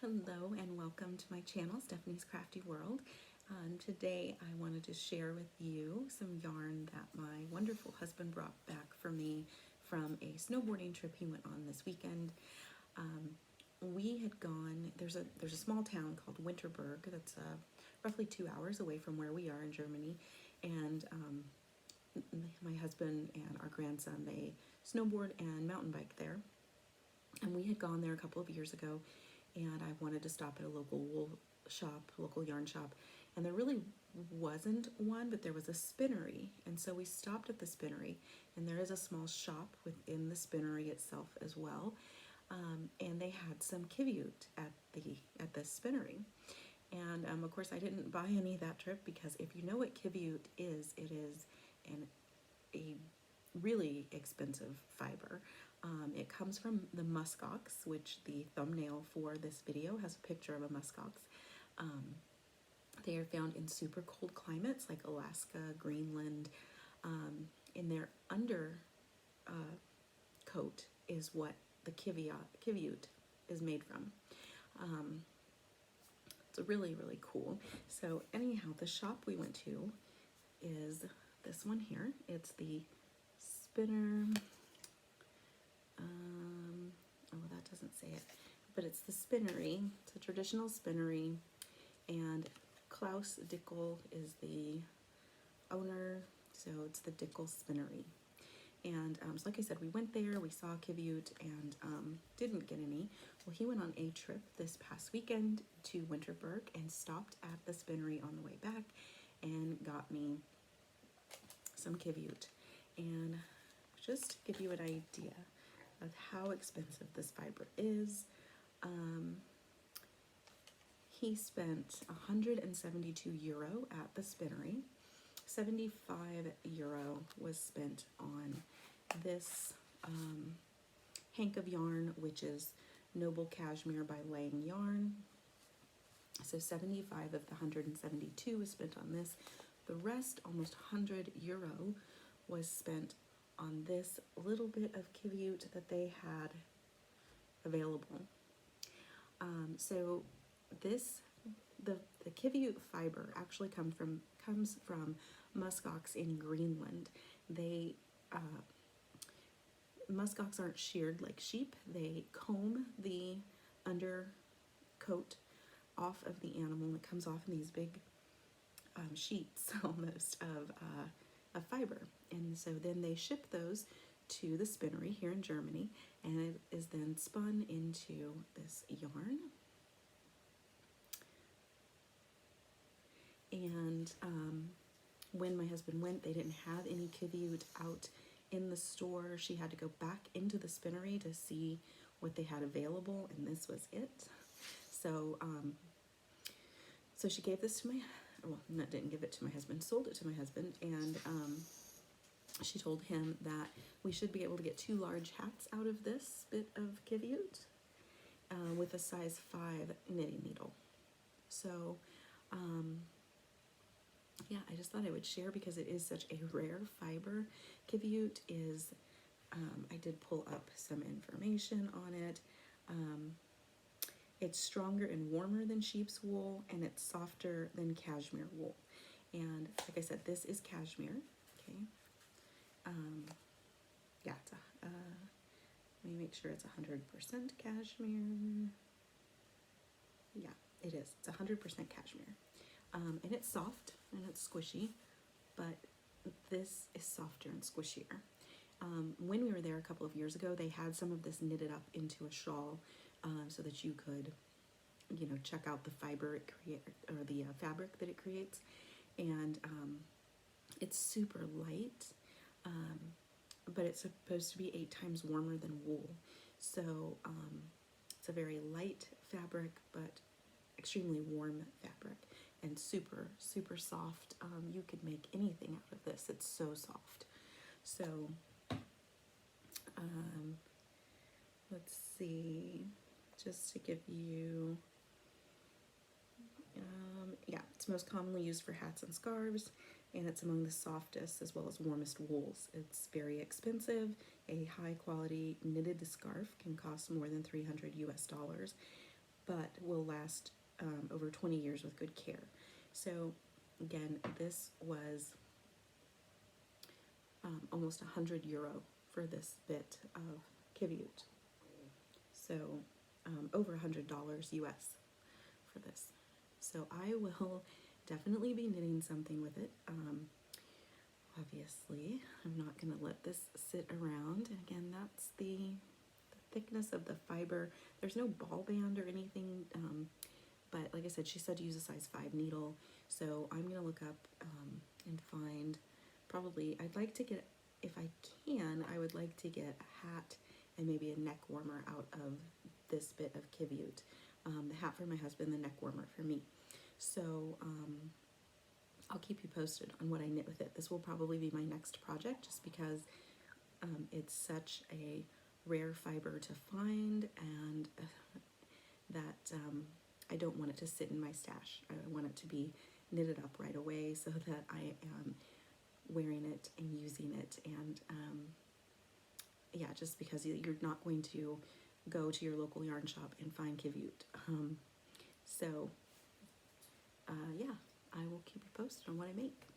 Hello and welcome to my channel, Stephanie's Crafty World. Today I wanted to share with you some yarn that my wonderful husband brought back for me from a snowboarding trip he went on this weekend. We had gone, there's a small town called Winterberg that's roughly 2 hours away from where we are in Germany, and my husband and our grandson, they snowboard and mountain bike there. And we had gone there a couple of years ago, and I wanted to stop at a local wool shop, local yarn shop, and there really wasn't one, but there was a spinnerei, and so we stopped at the spinnerei, and there is a small shop within the spinnerei itself as well, and they had some Qiviut at the spinnerei, and of course I didn't buy any that trip because if you know what Qiviut is, it is a really expensive fiber. It comes from the muskox, which the thumbnail for this video has a picture of a muskox. They are found in super cold climates like Alaska, Greenland. In their under coat is what the Qiviut is made from. It's really, really cool. So anyhow, the shop we went to is this one here. It's the spinner. Oh, that doesn't say it, but it's the spinnerei. It's a traditional spinnerei, and Klaus Dickel is the owner, so it's the Dickel Spinnerei. And so like I said, we went there, we saw Qiviut, and didn't get any. Well, he went on a trip this past weekend to Winterberg and stopped at the spinnerei on the way back and got me some Qiviut. And just to give you an idea of how expensive this fiber is, he spent 172 euro at the spinnerei. 75 euro was spent on this hank of yarn, which is Noble Cashmere by Lang Yarn. So 75 of the 172 was spent on this. The rest, almost 100 euro, was spent on this little bit of Qiviut that they had available. So the Qiviut fiber actually comes from muskox in Greenland. They muskox aren't sheared like sheep. They comb the undercoat off of the animal, and it comes off in these big sheets almost of fiber. And so then they ship those to the spinnerei here in Germany, and it is then spun into this yarn. And when my husband went, they didn't have any Qiviut out in the store. She had to go back into the spinnerei to see what they had available, and this was it. So so she gave this to didn't give it to my husband, sold it to my husband, and she told him that we should be able to get 2 large hats out of this bit of Qiviut with a size 5 knitting needle. So yeah, I just thought I would share because it is such a rare fiber. Qiviut is, I did pull up some information on it. It's stronger and warmer than sheep's wool, and it's softer than cashmere wool. And like I said, this is cashmere, okay? Yeah, it's let me make sure it's 100% cashmere. Yeah, it is. It's 100% cashmere. And it's soft and it's squishy, but this is softer and squishier. When we were there a couple of years ago, they had some of this knitted up into a shawl so that you could, check out the fiber it or the fabric that it creates. And it's super light, but it's supposed to be 8 times warmer than wool. So it's a very light fabric, but extremely warm fabric, and super, super soft. You could make anything out of this. It's so soft. So let's see, just to give you, yeah, it's most commonly used for hats and scarves, and it's among the softest as well as warmest wools. It's very expensive. A high quality knitted scarf can cost more than $300 US, but will last over 20 years with good care. So again, this was almost €100 for this bit of Qiviut. So over $100 US for this. So I will definitely be knitting something with it. Obviously, I'm not going to let this sit around. And again, that's the thickness of the fiber. There's no ball band or anything, but like I said, she said to use a size 5 needle. So I'm going to look up and find probably, I'd like to get, if I can, I would like to get a hat and maybe a neck warmer out of this bit of Qiviut. The hat for my husband, the neck warmer for me. So I'll keep you posted on what I knit with it. This will probably be my next project just because it's such a rare fiber to find, and that I don't want it to sit in my stash. I want it to be knitted up right away so that I am wearing it and using it, and yeah, just because you're not going to go to your local yarn shop and find Qiviut. So yeah, I will keep you posted on what I make.